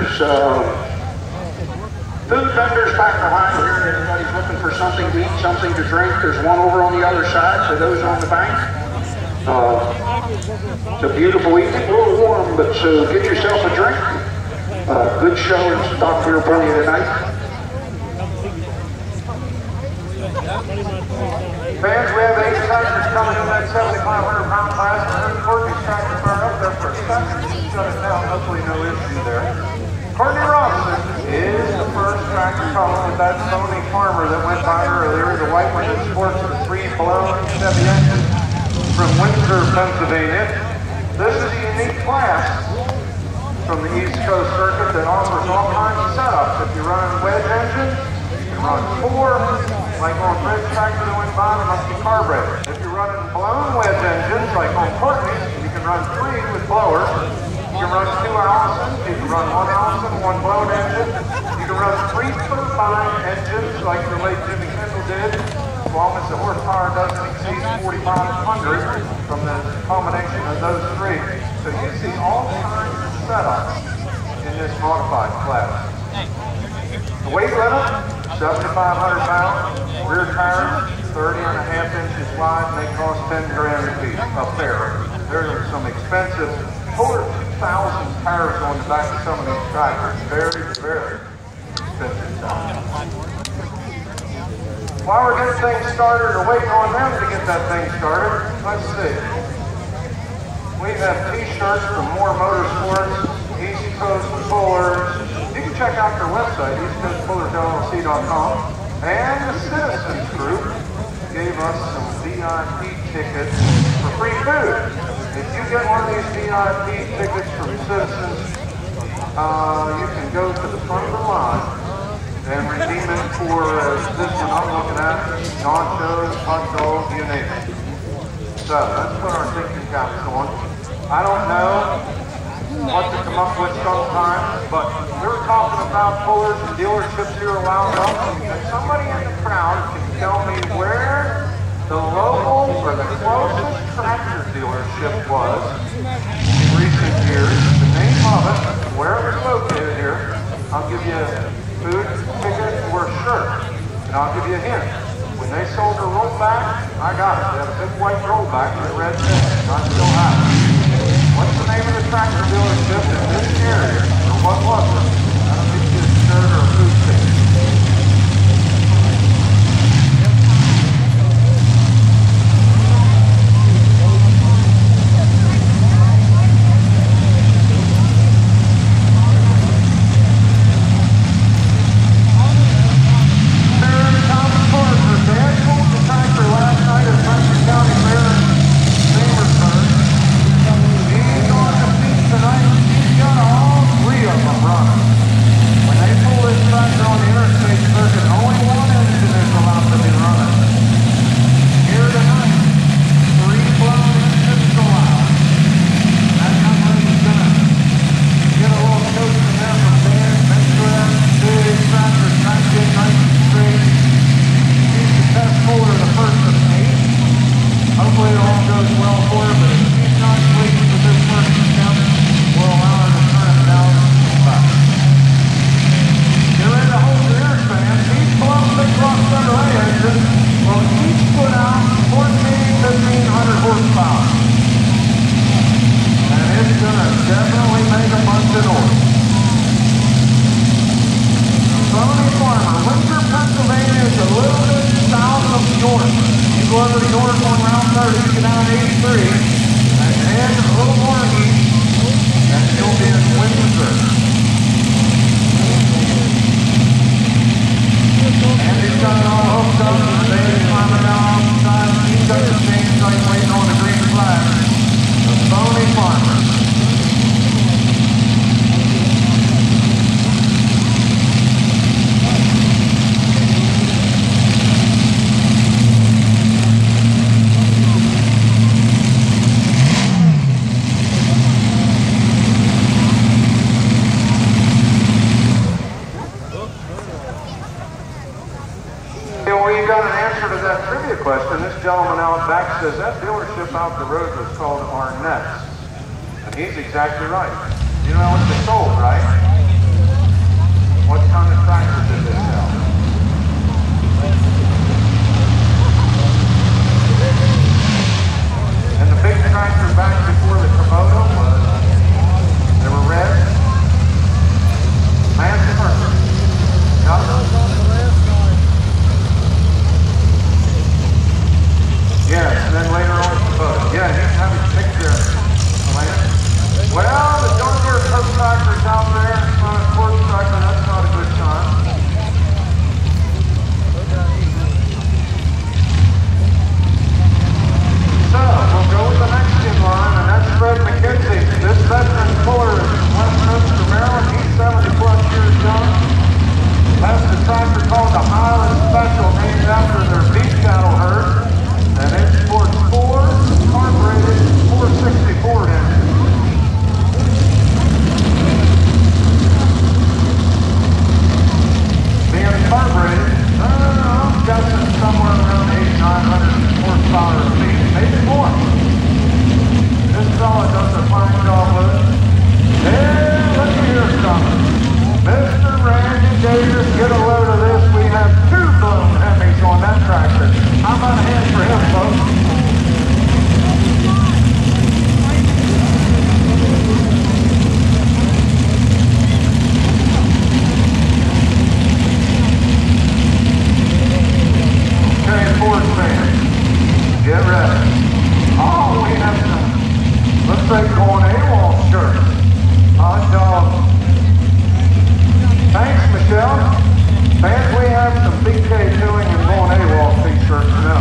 There's food vendors back behind here. Everybody's looking for something to eat, something to drink. There's one over on the other side for those on the bank. It's a beautiful evening, a little warm, but so get yourself a drink. Good show in stock here for you tonight. Fans, we have 8 tractors coming in that 7,500-pound class. And Courtney's tractor fired up there for a second. Shut it down, hopefully no issue there. Courtney Robinson is the first tractor coming with that Sony Farmer that went by earlier. The white one that sports the 3-blown Chevy engine from Windsor, Pennsylvania. This is a unique class from the East Coast Circuit that offers all kinds of setups. If you're running wedge engines, you can run 4. Like on Bridge tractor that went by, there must be carburetor. If you're running blown wedge engines, like on Courtney's, you can run 3 with blowers. You can run 2 Allisons, you can run 1 Allison, 1 blown engine. You can run 3 turbine engines, like the late Jimmy Kendall did, as long as the horsepower doesn't exceed 4,500 from the combination of those 3. So you see all kinds of setups in this modified class. The weight limit, 7,500 pounds, rear tires, 30.5 inches wide, and they cost 10 grand a piece, a pair. There are some expensive, over 2,000 tires on the back of some of these tractors. Very, very expensive tires. While we're getting things started, or waiting on them to get that thing started, let's see. We have t-shirts from More Motorsports, East Coast Pullers. You can check out their website, eastcoastpullersllc.com. And the Citizens Group gave us some VIP tickets for free food. If you get one of these VIP tickets from Citizens, you can go to the front of the line and redeem it for this one I'm looking at, nachos, hot dogs, you name it. So let's put our thinking caps on. I don't know what to come up with sometimes, but we're talking about pullers and dealerships here around us. If somebody in the crowd can tell me where the local or the closest tractor dealership was in recent years, the name of it, where it was located here, I'll give you a food, ticket, or a shirt, and I'll give you a hint. When they sold the rollback, I got it. They had a big white rollback with a red tag. I still have it. What's the name of the tractor dealership in this area? Or what was it? That'll get you a shirt or a food ticket. Says that dealership out the road was called Arnett's. And he's exactly right. You know what they sold, right? What kind of tractor did they sell? And the big tractor back before the Kubota was, they were red. Man's Mercury. Yes, and then later on Kubota. Yeah, you can have a picture later. Well, the John Deere tow tractor's out there. It's not a quartz tractor. That's not a good sign. So, we'll go with the next in line, and that's Fred McKenzie. This veteran puller is from Westminster, Maryland. He's 70 plus years young. That's the tractor called the Highland Special, named after their beef cattle herd. And it sports 4 carbureted 464 engines. Being carbureted, I'm guessing somewhere around 800-900 horsepower of speed, maybe more. This fella does a fine job with it. Yeah, look here, something. Mr. Randy Davis, get a load of this. We have 2 blown Hemmys on that tractor. How about a hand for him, folks? Okay, Ford fans, get ready. Oh, we have some, looks like going AWOL shirts. Hot dog. Thanks, Michelle. Fans, we have some BK doing and going AWOL t-shirts now.